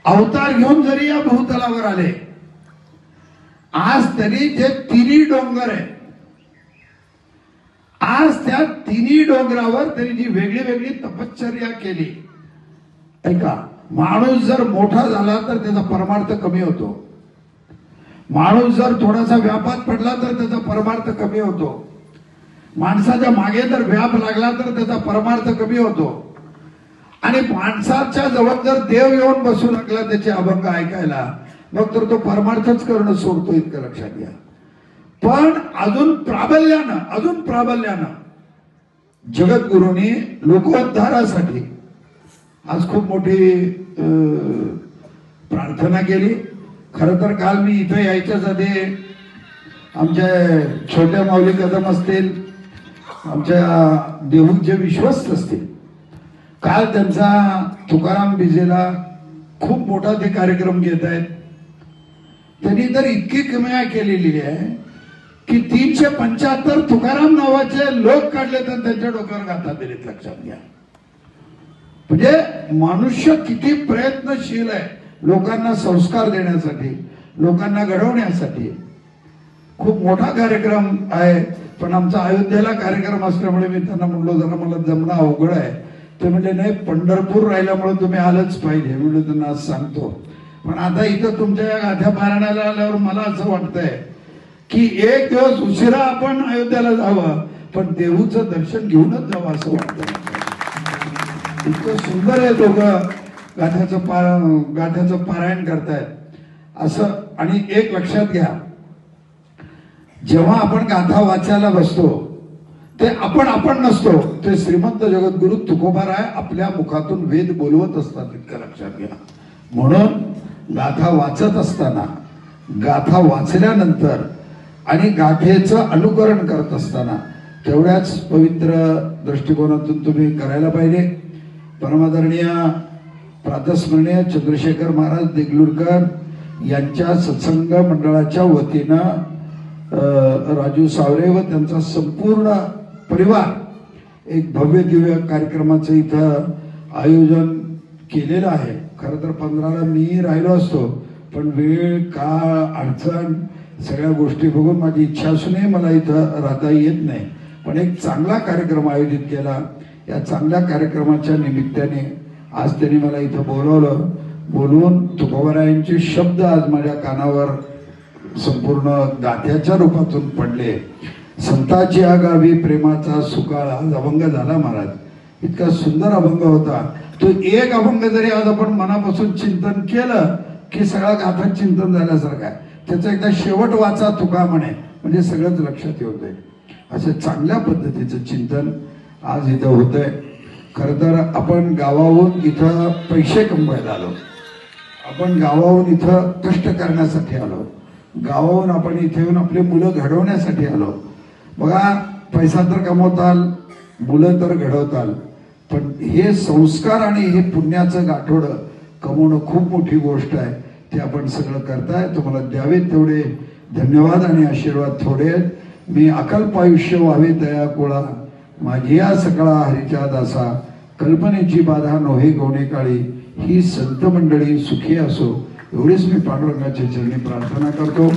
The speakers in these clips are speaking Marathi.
अवतार घेऊन जरी या भूतलावर आले, आज तरी जे तिन्ही डोंगर आहे, आज त्या तिन्ही डोंगरावर त्यांनी जी वेगळी वेगळी तपश्चर्या केली. ऐका, माणूस जर मोठा झाला तर त्याचा परमार्थ कमी होतो. माणूस जर थोडासा व्यापात पडला तर त्याचा परमार्थ कमी होतो. माणसाच्या मागे जर व्याप लागला तर त्याचा परमार्थ कमी होतो. आणि माणसाच्या जवळ जर देव येऊन बसू लागला त्याचे अभंग ऐकायला, मग तर तो परमार्थच करणं सोडतो. इतकं लक्षात घ्या. पण अजून प्राबल्यानं जगद्गुरूंनी लोकोद्धारासाठी आज खूप मोठी प्रार्थना केली. खरं तर काल मी इथं यायच्याच आधी आमच्या छोट्या माऊली कदम असतील, आमच्या देहूचे विश्वस्त असतील, काल त्यांचा तुकाराम बिजेला खूप मोठा ते कार्यक्रम घेत आहेत. त्यांनी तर इतकी किमया केलेली आहे की 375 तुकाराम नावाचे लोक काढले तर त्यांच्या डोक्यावर गाथा दिलीत. लक्षात घ्या. म्हणजे मनुष्य किती प्रयत्नशील आहे लोकांना संस्कार देण्यासाठी, लोकांना घडवण्यासाठी. खूप मोठा कार्यक्रम आहे. पण आमचा अयोध्येला कार्यक्रम असल्यामुळे मी त्यांना म्हणलो जरा मला जमणं अवघड आहे. ते म्हणजे नाही, पंढरपूर राहिल्यामुळे तुम्ही आलंच पाहिजे म्हणून त्यांना आज सांगतो. पण आता इथं तुमच्या या गाथ्या पारायणाला आल्यावर मला असं वाटतंय की एक दिवस उशिरा आपण अयोध्येला जावं, पण देहूचं दर्शन घेऊनच जावं असं वाटतं. इतकं सुंदर आहे दोघं गाथ्याचं पारायण करतायत असं. आणि एक लक्षात घ्या, जेव्हा आपण गाथा वाचायला बसतो ते आपण नसतो, ते श्रीमंत जगद्गुरु तुकोबाराय आपल्या मुखातून वेद बोलवत असतात. इतकं लक्षात घ्या. म्हणून गाथा वाचत असताना, गाथा वाचल्यानंतर आणि गाथेचं अनुकरण करत असताना तेवढ्याच पवित्र दृष्टिकोनातून तुम्ही करायला पाहिजे. परमादरणीय प्रातस्मरणीय चंद्रशेखर महाराज देगलूरकर यांच्या सत्संग मंडळाच्या वतीनं राजू सावरे व त्यांचा संपूर्ण परिवार एक भव्य दिव्य कार्यक्रमाचं इथं आयोजन केलेलं आहे. खरं तर 15ला मी राहिलो असतो, पण वेळ, काळ, अडचण सगळ्या गोष्टी बघून माझी इच्छा असूनही मला इथं राहता येत नाही. पण एक चांगला कार्यक्रम आयोजित केला. या चांगल्या कार्यक्रमाच्या निमित्ताने आज त्यांनी मला इथं बोलवलं. बोलवून तुकोबारायांचे शब्द आज माझ्या कानावर संपूर्ण गाथ्याच्या रूपातून पडले. संताची गावी प्रेमाचा सुकाळ आज अभंग झाला महाराज. इतका सुंदर अभंग होता तो. एक अभंग जरी आज आपण मनापासून चिंतन केलं की सगळा गाथा चिंतन झाल्यासारखा आहे. त्याचा एकदा शेवट वाचा तुका म्हणे, म्हणजे सगळंच लक्षात येतंय. असं चांगल्या पद्धतीचं चिंतन आज इथं होतंय. खरं तर आपण गावाहून इथं पैसे कमवायला आलो, आपण गावाहून इथं कष्ट करण्यासाठी आलो, गावाहून आपण इथे येऊन आपले मुलं घडवण्यासाठी आलो. बघा, पैसा तर कमवताल, मुलं तर घडवताल, पण हे संस्कार आणि हे पुण्याचं गाठोडं कमवणं खूप मोठी गोष्ट आहे. ते आपण सगळं करताय. तुम्हाला द्यावेत तेवढे धन्यवाद आणि आशीर्वाद थोडे आहेत. मी अकल्प आयुष्य व्हावे तया कोळा, माझी या सकळा हरीच्या दासा, कल्पनेची बाधा नोहे गोणे काळी, ही संत मंडळी सुखी असो. एवढीच मी पांडुरंगाच्या चरणी प्रार्थना करतो.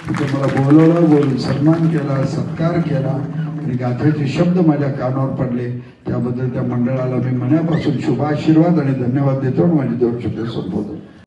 तिथं मला बोलवलं, बोलून सन्मान केला, सत्कार केला आणि गाथ्याचे शब्द माझ्या कानावर पडले. त्याबद्दल त्या मंडळाला मी मनापासून शुभाशीर्वाद आणि धन्यवाद देतो. माझे 2 शब्द संबोधन.